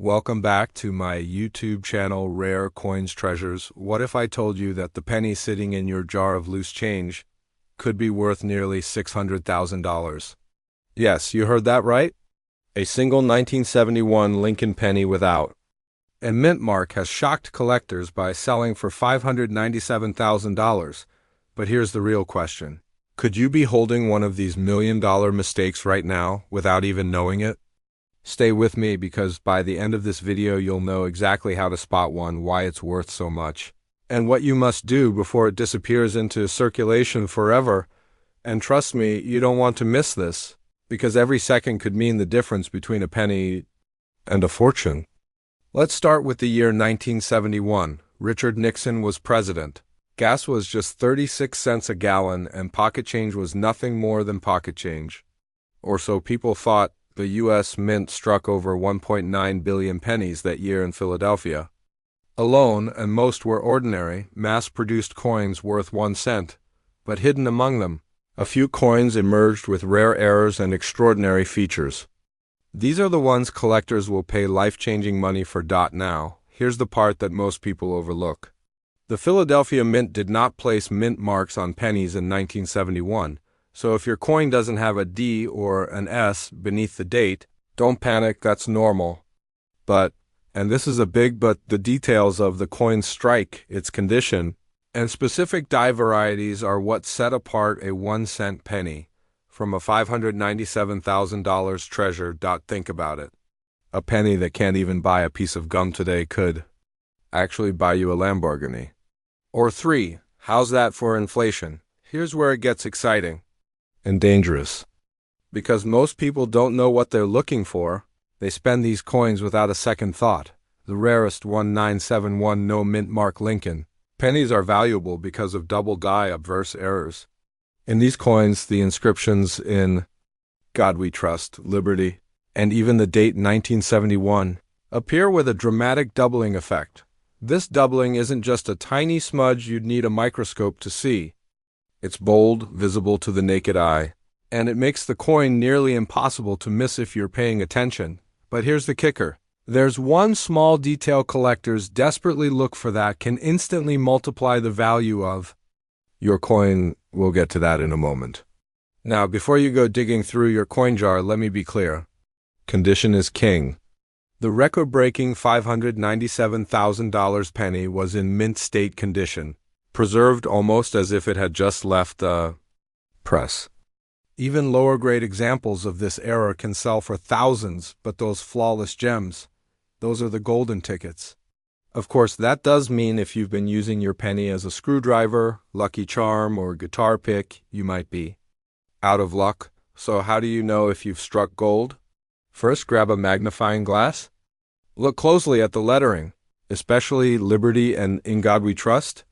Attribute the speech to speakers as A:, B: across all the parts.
A: Welcome back to my YouTube channel, Rare Coins Treasures. What if I told you that the penny sitting in your jar of loose change could be worth nearly $600,000? Yes, you heard that right. A single 1971 Lincoln penny without a mint mark has shocked collectors by selling for $597,000. But here's the real question. Could you be holding one of these million-dollar mistakes right now without even knowing it? Stay with me because by the end of this video you'll know exactly how to spot one, why it's worth so much, and what you must do before it disappears into circulation forever. And trust me, you don't want to miss this, because every second could mean the difference between a penny and a fortune. Let's start with the year 1971. Richard Nixon was president. Gas was just 36 cents a gallon and pocket change was nothing more than pocket change. Or so people thought. The U.S. Mint struck over 1.9 billion pennies that year in Philadelphia alone, and most were ordinary, mass-produced coins worth 1 cent. But hidden among them, a few coins emerged with rare errors and extraordinary features. These are the ones collectors will pay life-changing money for. Now, here's the part that most people overlook. The Philadelphia Mint did not place mint marks on pennies in 1971. So if your coin doesn't have a D or an S beneath the date, don't panic, that's normal. But, and this is a big but, the details of the coin strike, its condition, and specific die varieties are what set apart a 1 cent penny from a $597,000 treasure. Think about it. A penny that can't even buy a piece of gum today could actually buy you a Lamborghini. Or 3, how's that for inflation? Here's where it gets exciting. And dangerous. Because most people don't know what they're looking for, they spend these coins without a second thought. The rarest 1971 no mint mark Lincoln pennies are valuable because of double die obverse errors. In these coins, the inscriptions in God We Trust, Liberty, and even the date 1971 appear with a dramatic doubling effect. This doubling isn't just a tiny smudge you'd need a microscope to see. It's bold, visible to the naked eye, and it makes the coin nearly impossible to miss if you're paying attention. But here's the kicker. There's one small detail collectors desperately look for that can instantly multiply the value of your coin. We'll get to that in a moment. Now, before you go digging through your coin jar, let me be clear. Condition is king. The record-breaking $597,000 penny was in mint state condition, preserved almost as if it had just left the press. Even lower-grade examples of this error can sell for thousands, but those flawless gems, those are the golden tickets. Of course, that does mean if you've been using your penny as a screwdriver, lucky charm, or guitar pick, you might be out of luck. So how do you know if you've struck gold? First, grab a magnifying glass. Look closely at the lettering, especially Liberty and In God We Trust.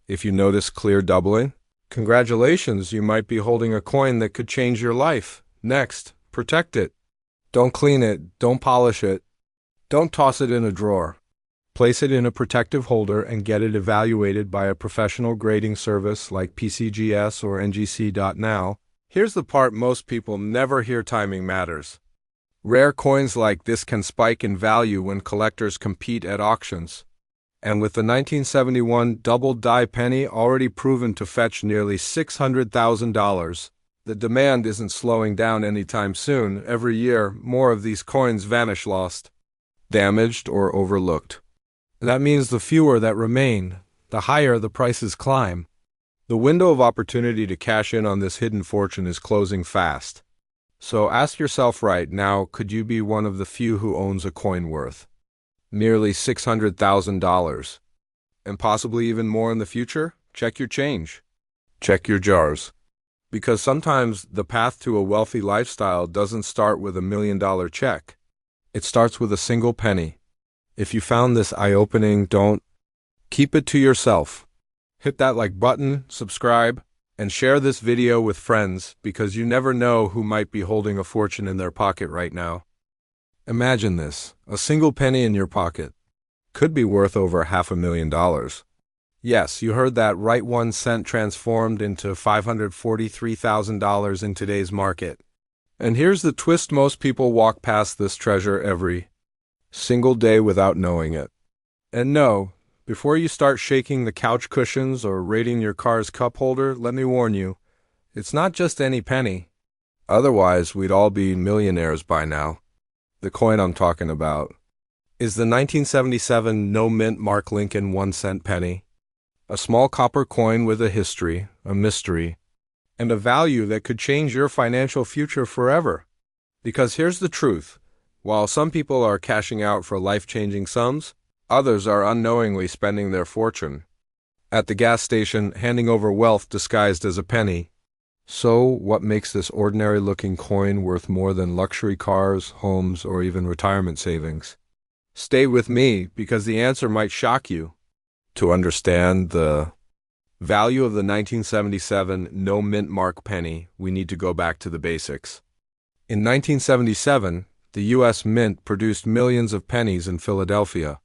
A: If you notice clear doubling, congratulations, you might be holding a coin that could change your life. Next, protect it. Don't clean it, don't polish it, don't toss it in a drawer. Place it in a protective holder and get it evaluated by a professional grading service like PCGS or NGC. Now, here's the part most people never hear: timing matters. Rare coins like this can spike in value when collectors compete at auctions. And with the 1971 double die penny already proven to fetch nearly $600,000, the demand isn't slowing down anytime soon. Every year, more of these coins vanish, lost, damaged, or overlooked. That means the fewer that remain, the higher the prices climb. The window of opportunity to cash in on this hidden fortune is closing fast. So ask yourself right now, could you be one of the few who owns a coin worth nearly $600,000, and possibly even more in the future? Check your change. Check your jars. Because sometimes the path to a wealthy lifestyle doesn't start with $1 million check. It starts with a single penny. If you found this eye-opening, don't keep it to yourself. Hit that like button, subscribe, and share this video with friends, because you never know who might be holding a fortune in their pocket right now. Imagine this, a single penny in your pocket could be worth over $500,000. Yes, you heard that right, 1 cent transformed into $543,000 in today's market. And here's the twist: most people walk past this treasure every Single day without knowing it. And no, before you start shaking the couch cushions or rating your car's cup holder, let me warn you, it's not just any penny. Otherwise, we'd all be millionaires by now. The coin I'm talking about is the 1977 no-mint Mark Lincoln 1-cent penny. A small copper coin with a history, a mystery, and a value that could change your financial future forever. Because here's the truth. While some people are cashing out for life-changing sums, others are unknowingly spending their fortune at the gas station, handing over wealth disguised as a penny. So, what makes this ordinary-looking coin worth more than luxury cars, homes, or even retirement savings? Stay with me, because the answer might shock you. To understand the value of the 1977 no-mint mark penny, we need to go back to the basics. In 1977, the U.S. Mint produced millions of pennies in Philadelphia.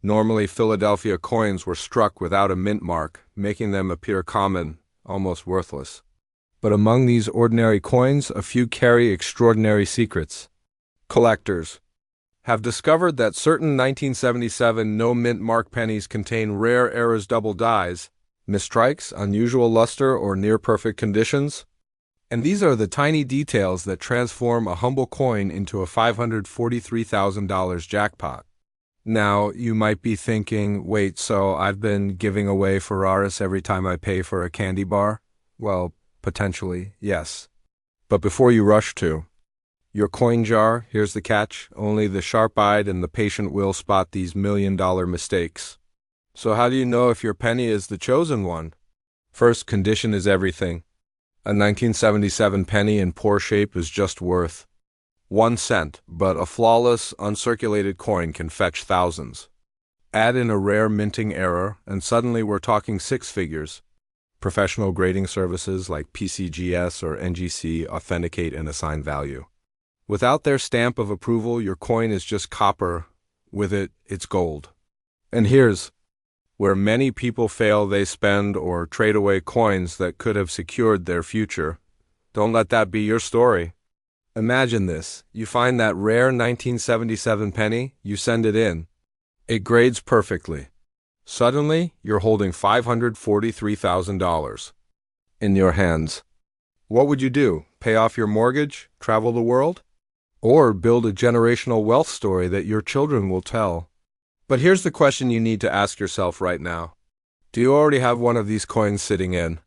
A: Normally, Philadelphia coins were struck without a mint mark, making them appear common, almost worthless. But among these ordinary coins, a few carry extraordinary secrets. Collectors have discovered that certain 1977 no-mint mark pennies contain rare Eras double dies, misstrikes, unusual luster, or near-perfect conditions. And these are the tiny details that transform a humble coin into a $543,000 jackpot. Now, you might be thinking, wait, so I've been giving away Ferraris every time I pay for a candy bar? Well, potentially, yes. But before you rush to your coin jar, here's the catch. Only the sharp-eyed and the patient will spot these million-dollar mistakes. So how do you know if your penny is the chosen one? First, condition is everything. A 1977 penny in poor shape is just worth 1 cent, but a flawless, uncirculated coin can fetch thousands. Add in a rare minting error, and suddenly we're talking six figures. Professional grading services like PCGS or NGC authenticate and assign value. Without their stamp of approval, your coin is just copper. With it, it's gold. And here's where many people fail. They spend or trade away coins that could have secured their future. Don't let that be your story. Imagine this. You find that rare 1977 penny, you send it in. It grades perfectly. Suddenly, you're holding $543,000 in your hands. What would you do? Pay off your mortgage? Travel the world? Or build a generational wealth story that your children will tell? But here's the question you need to ask yourself right now. Do you already have one of these coins sitting in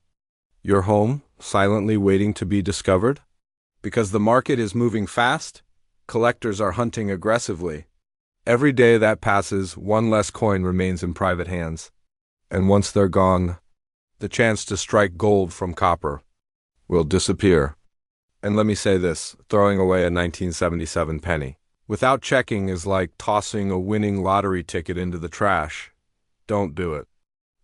A: your home, silently waiting to be discovered? Because the market is moving fast, collectors are hunting aggressively. Every day that passes, one less coin remains in private hands. And once they're gone, the chance to strike gold from copper will disappear. And let me say this, throwing away a 1977 penny without checking is like tossing a winning lottery ticket into the trash. Don't do it.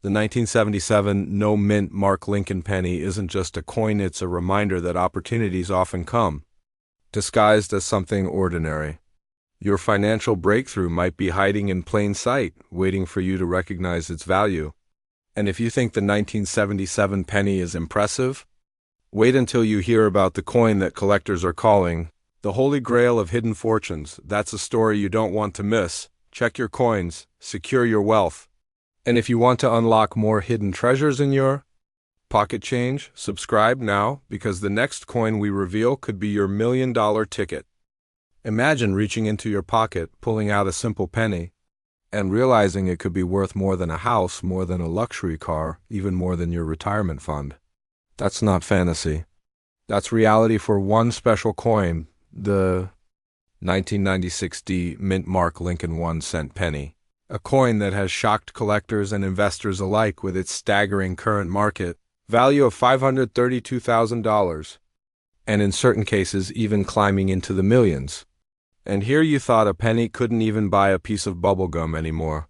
A: The 1977 no-mint Mark Lincoln penny isn't just a coin, it's a reminder that opportunities often come disguised as something ordinary. Your financial breakthrough might be hiding in plain sight, waiting for you to recognize its value. And if you think the 1977 penny is impressive, wait until you hear about the coin that collectors are calling the Holy Grail of Hidden Fortunes. That's a story you don't want to miss. Check your coins, secure your wealth. And if you want to unlock more hidden treasures in your pocket change, subscribe now, because the next coin we reveal could be your million-dollar ticket. Imagine reaching into your pocket, pulling out a simple penny, and realizing it could be worth more than a house, more than a luxury car, even more than your retirement fund. That's not fantasy. That's reality for one special coin, the 1996 Mint Mark Lincoln 1-cent penny. A coin that has shocked collectors and investors alike with its staggering current market value of $532,000, and in certain cases even climbing into the millions. And here you thought a penny couldn't even buy a piece of bubble gum anymore.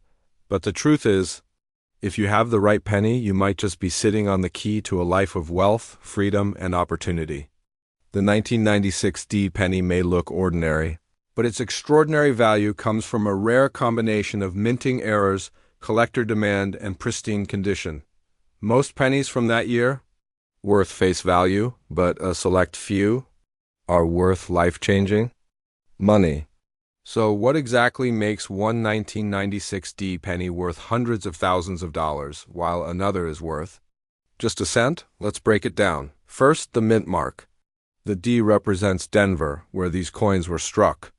A: But the truth is, if you have the right penny, you might just be sitting on the key to a life of wealth, freedom, and opportunity. The 1996 penny may look ordinary, but its extraordinary value comes from a rare combination of minting errors, collector demand, and pristine condition. Most pennies from that year, worth face value, but a select few are worth life-changing money. So what exactly makes one 1996D penny worth hundreds of thousands of dollars, while another is worth just a cent? Let's break it down. First, the mint mark. The D represents Denver, where these coins were struck.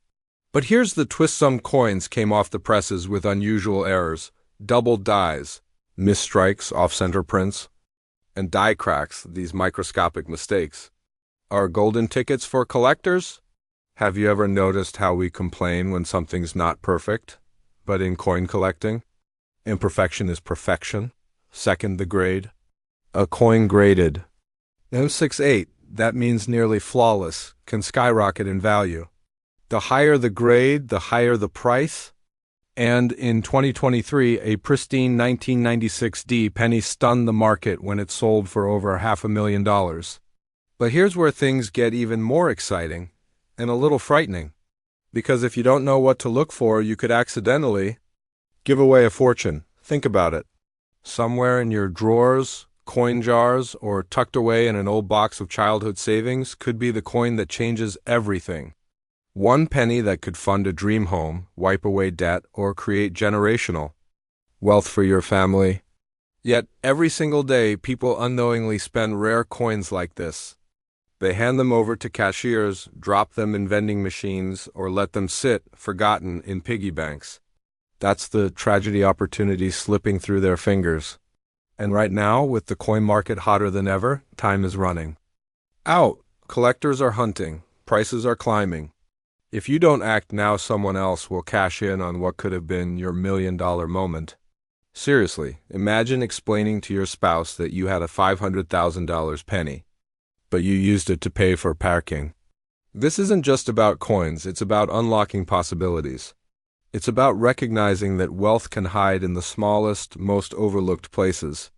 A: But here's the twist: some coins came off the presses with unusual errors, doubled dies, misstrikes, off-center prints, and die cracks, these microscopic mistakes. Are golden tickets for collectors? Have you ever noticed how we complain when something's not perfect? But in coin collecting, imperfection is perfection. Second, the grade. A coin graded M68, that means nearly flawless, can skyrocket in value. The higher the grade, the higher the price. And in 2023, a pristine 1996D penny stunned the market when it sold for over $500,000. But here's where things get even more exciting and a little frightening. Because if you don't know what to look for, you could accidentally give away a fortune. Think about it. Somewhere in your drawers, coin jars, or tucked away in an old box of childhood savings could be the coin that changes everything. One penny that could fund a dream home, wipe away debt, or create generational wealth for your family. Yet, every single day, people unknowingly spend rare coins like this. They hand them over to cashiers, drop them in vending machines, or let them sit, forgotten, in piggy banks. That's the tragedy: opportunity slipping through their fingers. And right now, with the coin market hotter than ever, time is running out. Collectors are hunting. Prices are climbing. If you don't act now, someone else will cash in on what could have been your $1,000,000 moment. Seriously, imagine explaining to your spouse that you had a $500,000 penny, but you used it to pay for parking. This isn't just about coins, it's about unlocking possibilities. It's about recognizing that wealth can hide in the smallest, most overlooked places.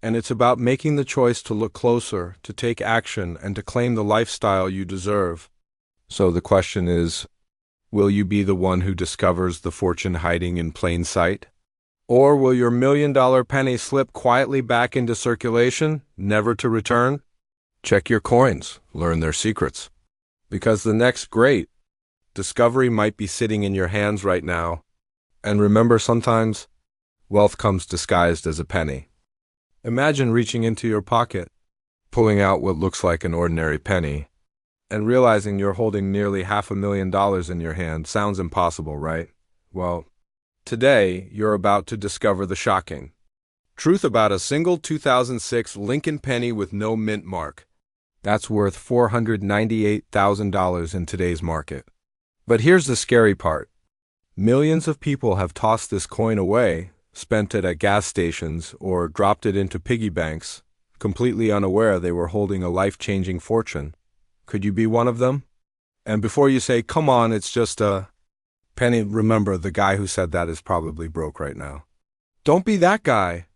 A: And it's about making the choice to look closer, to take action, and to claim the lifestyle you deserve. So the question is, will you be the one who discovers the fortune hiding in plain sight? Or will your $1,000,000 penny slip quietly back into circulation, never to return? Check your coins, learn their secrets. Because the next great discovery might be sitting in your hands right now. And remember, sometimes wealth comes disguised as a penny. Imagine reaching into your pocket, pulling out what looks like an ordinary penny, and realizing you're holding nearly $500,000 in your hand. Sounds impossible, right? Well, today you're about to discover the shocking truth about a single 2006 Lincoln penny with no mint mark. That's worth $498,000 in today's market. But here's the scary part. Millions of people have tossed this coin away, spent it at gas stations, or dropped it into piggy banks, completely unaware they were holding a life-changing fortune. Could you be one of them? And before you say, come on, it's just a penny, remember, the guy who said that is probably broke right now. Don't be that guy.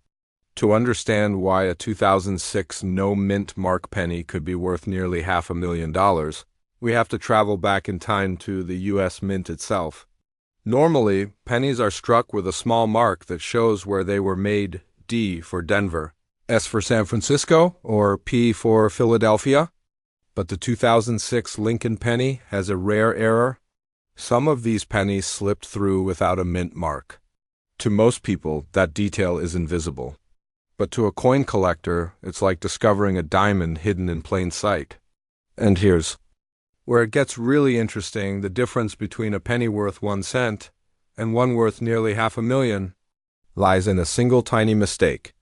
A: To understand why a 2006 no mint mark penny could be worth nearly $500,000, we have to travel back in time to the U.S. Mint itself. Normally, pennies are struck with a small mark that shows where they were made: D for Denver, S for San Francisco, or P for Philadelphia. But the 2006 Lincoln penny has a rare error. Some of these pennies slipped through without a mint mark. To most people, that detail is invisible. But to a coin collector, it's like discovering a diamond hidden in plain sight. And here's where it gets really interesting: the difference between a penny worth 1 cent and one worth nearly $500,000 lies in a single tiny mistake.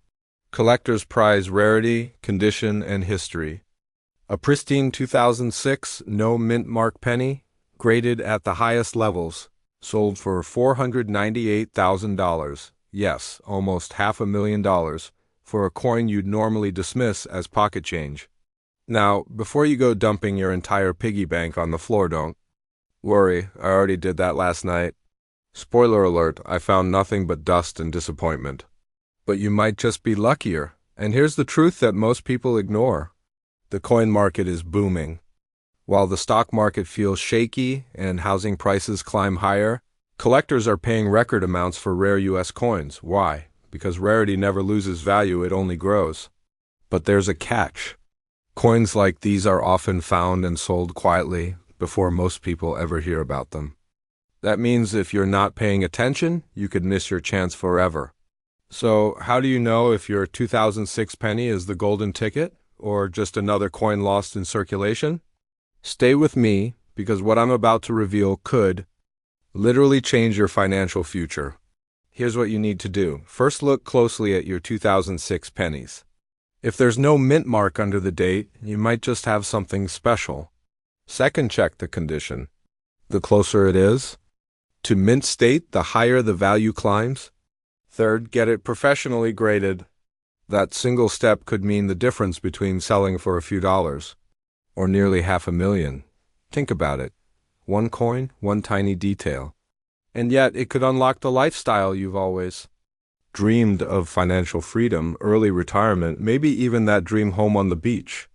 A: Collectors prize rarity, condition, and history. A pristine 2006 no mint mark penny, graded at the highest levels, sold for $498,000. Yes, almost $500,000 for a coin you'd normally dismiss as pocket change. Now, before you go dumping your entire piggy bank on the floor, don't worry, I already did that last night. Spoiler alert, I found nothing but dust and disappointment. But you might just be luckier. And here's the truth that most people ignore. The coin market is booming. While the stock market feels shaky and housing prices climb higher, collectors are paying record amounts for rare U.S. coins. Why? Because rarity never loses value, it only grows. But there's a catch. Coins like these are often found and sold quietly before most people ever hear about them. That means if you're not paying attention, you could miss your chance forever. So, how do you know if your 2006 penny is the golden ticket or just another coin lost in circulation? Stay with me, because what I'm about to reveal could literally change your financial future. Here's what you need to do. First, look closely at your 2006 pennies. If there's no mint mark under the date, you might just have something special. Second, check the condition. The closer it is to mint state, the higher the value climbs. Third, get it professionally graded. That single step could mean the difference between selling for a few dollars or nearly $500,000. Think about it. One coin, one tiny detail. And yet it could unlock the lifestyle you've always dreamed of: financial freedom, early retirement, maybe even that dream home on the beach.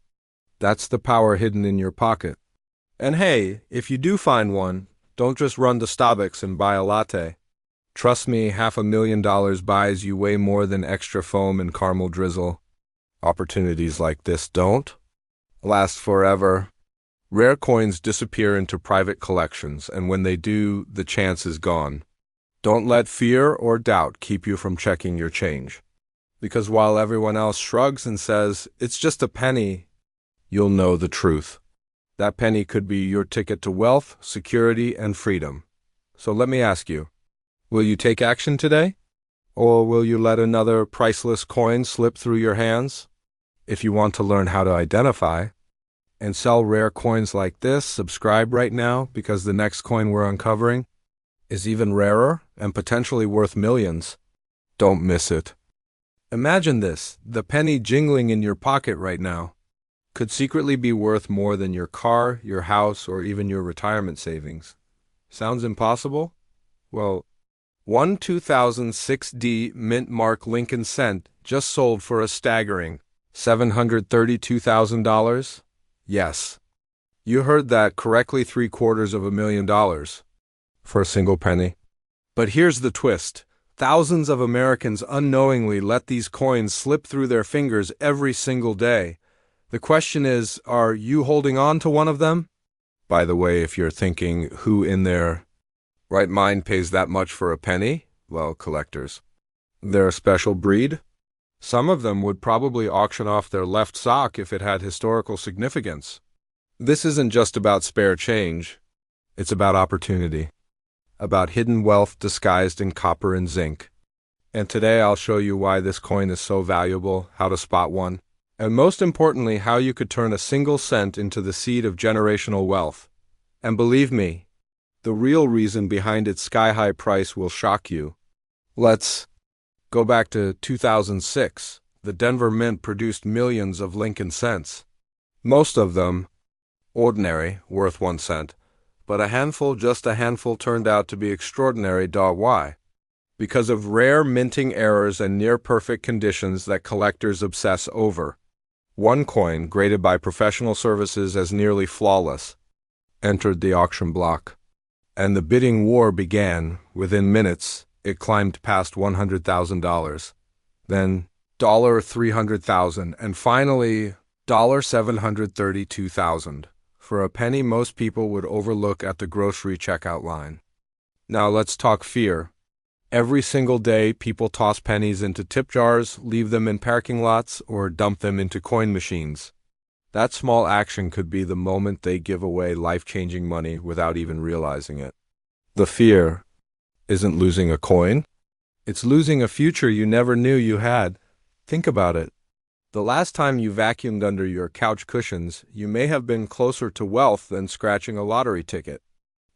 A: That's the power hidden in your pocket. And hey, if you do find one, don't just run to Starbucks and buy a latte. Trust me, $500,000 buys you way more than extra foam and caramel drizzle. Opportunities like this don't last forever. Rare coins disappear into private collections, and when they do, the chance is gone. Don't let fear or doubt keep you from checking your change. Because while everyone else shrugs and says, "It's just a penny," you'll know the truth. That penny could be your ticket to wealth, security, and freedom. So let me ask you, will you take action today? Or will you let another priceless coin slip through your hands? If you want to learn how to identify and sell rare coins like this, subscribe right now, because the next coin we're uncovering is even rarer and potentially worth millions. Don't miss it. Imagine this: the penny jingling in your pocket right now could secretly be worth more than your car, your house, or even your retirement savings. Sounds impossible? Well, one 2006D mint mark Lincoln cent just sold for a staggering $732,000. Yes, you heard that correctly, $732,000 for a single penny. But here's the twist. Thousands of Americans unknowingly let these coins slip through their fingers every single day. The question is, are you holding on to one of them? By the way, if you're thinking, who in their right mind pays that much for a penny? Well, collectors. They're a special breed. Some of them would probably auction off their left sock if it had historical significance. This isn't just about spare change. It's about opportunity, about hidden wealth disguised in copper and zinc. And today I'll show you why this coin is so valuable, how to spot one, and most importantly, how you could turn a single cent into the seed of generational wealth. And believe me, the real reason behind its sky-high price will shock you. Let's go back to 2006. The Denver Mint produced millions of Lincoln cents. Most of them ordinary, worth 1 cent. But a handful, just a handful, turned out to be extraordinary. Why? Because of rare minting errors and near-perfect conditions that collectors obsess over. One coin, graded by professional services as nearly flawless, entered the auction block. And the bidding war began. Within minutes, it climbed past $100,000. Then $300,000, and finally $732,000. For a penny most people would overlook at the grocery checkout line. Now let's talk fear. Every single day, people toss pennies into tip jars, leave them in parking lots, or dump them into coin machines. That small action could be the moment they give away life-changing money without even realizing it. The fear isn't losing a coin. It's losing a future you never knew you had. Think about it. The last time you vacuumed under your couch cushions, you may have been closer to wealth than scratching a lottery ticket.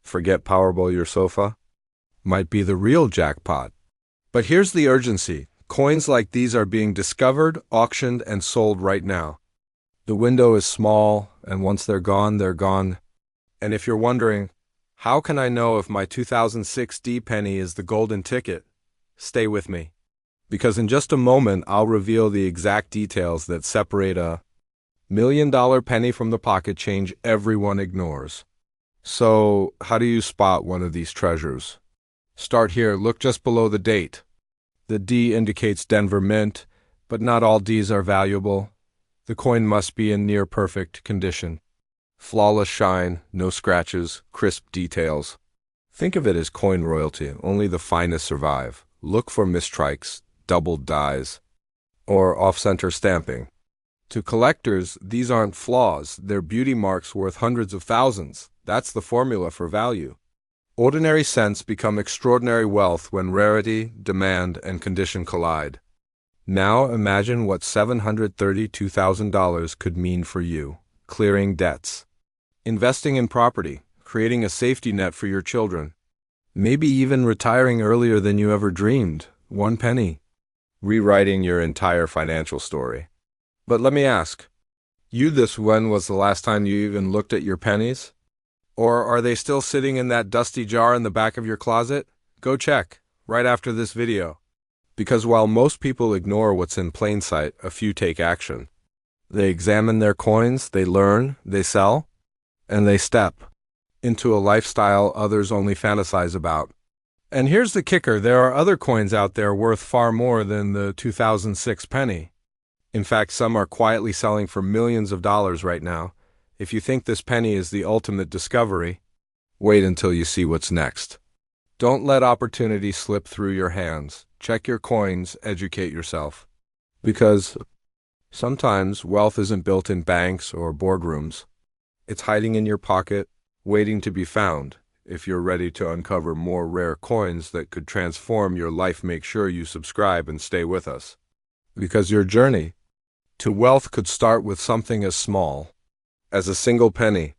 A: Forget Powerball your sofa? Might be the real jackpot. But here's the urgency. Coins like these are being discovered, auctioned, and sold right now. The window is small, and once they're gone, they're gone. And if you're wondering, how can I know if my 2006 D penny is the golden ticket? Stay with me, because in just a moment I'll reveal the exact details that separate a $1,000,000 penny from the pocket change everyone ignores. So, how do you spot one of these treasures? Start here. Look just below the date. The D indicates Denver Mint, but not all Ds are valuable. The coin must be in near-perfect condition. Flawless shine, no scratches, crisp details. Think of it as coin royalty, only the finest survive. Look for mistrikes, doubled dies, or off-center stamping. To collectors, these aren't flaws, they're beauty marks worth hundreds of thousands. That's the formula for value. Ordinary cents become extraordinary wealth when rarity, demand, and condition collide. Now imagine what $732,000 could mean for you. Clearing debts, investing in property, creating a safety net for your children, maybe even retiring earlier than you ever dreamed. One penny, rewriting your entire financial story. But let me ask, when was the last time you even looked at your pennies? Or are they still sitting in that dusty jar in the back of your closet? Go check, right after this video. Because while most people ignore what's in plain sight, a few take action. They examine their coins, they learn, they sell, and they step into a lifestyle others only fantasize about. And here's the kicker, there are other coins out there worth far more than the 2006 penny. In fact, some are quietly selling for millions of dollars right now. If you think this penny is the ultimate discovery, wait until you see what's next. Don't let opportunity slip through your hands. Check your coins, educate yourself. Because sometimes wealth isn't built in banks or boardrooms. It's hiding in your pocket, waiting to be found. If you're ready to uncover more rare coins that could transform your life, make sure you subscribe and stay with us. Because your journey to wealth could start with something as small as a single penny.